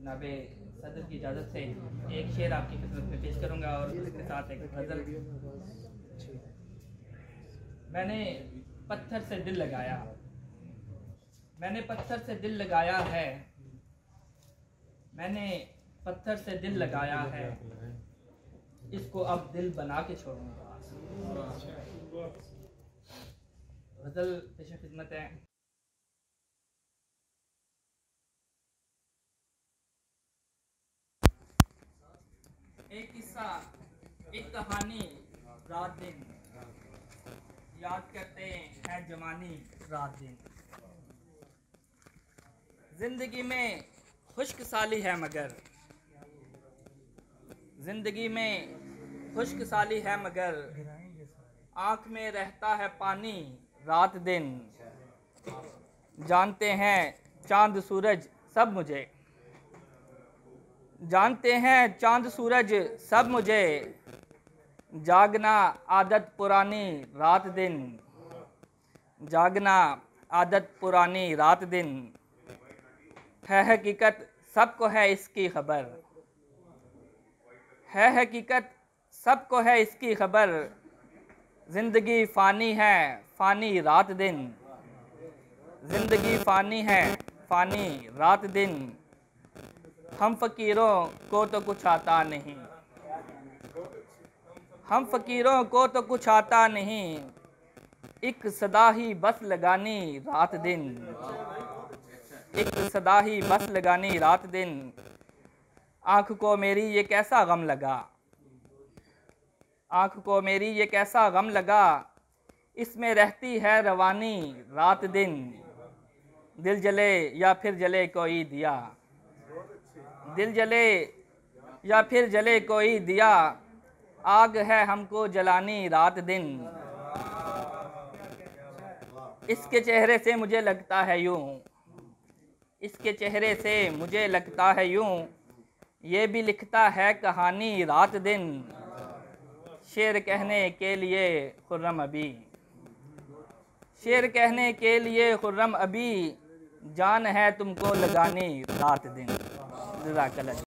नाबे सदर की इजाज़त से एक शेर आपकी खिदमत में पेश करूँगा और उसके साथ एक गज़ल। मैंने पत्थर से दिल लगाया, मैंने पत्थर से दिल लगाया है, मैंने पत्थर से दिल लगाया है, इसको अब दिल बना के छोड़ूंगा। गज़ल पेश खिदमत है। एक किस्सा, एक कहानी, रात दिन याद करते हैं जवानी, रात दिन। जिंदगी में खुश्क साली है मगर, जिंदगी में खुश्क साली है मगर, आँख में रहता है पानी रात दिन। जानते हैं चांद सूरज सब मुझे, जानते हैं चांद सूरज सब मुझे, जागना आदत पुरानी रात दिन, जागना आदत पुरानी रात दिन। है हकीकत सबको है इसकी खबर, है हकीकत सबको है इसकी खबर, जिंदगी फ़ानी है फ़ानी रात दिन, जिंदगी फ़ानी है फ़ानी रात दिन। हम फ़कीरों को तो कुछ आता नहीं, हम फ़कीरों को तो कुछ आता नहीं, एक सदा ही बस लगानी रात दिन, एक सदा ही बस लगानी रात दिन। आँख को मेरी ये कैसा गम लगा, आँख को मेरी ये कैसा गम लगा, इसमें रहती है रवानी रात दिन। दिल जले या फिर जले कोई दिया, दिल जले या फिर जले कोई दिया, आग है हमको जलानी रात दिन। इसके चेहरे से मुझे लगता है यूं, इसके चेहरे से मुझे लगता है यूं, ये भी लिखता है कहानी रात दिन। शेर कहने के लिए खुर्रम अभी, शेर कहने के लिए खुर्रम अभी, जान है तुमको लगानी रात दिन। जज़ाकल्लाह।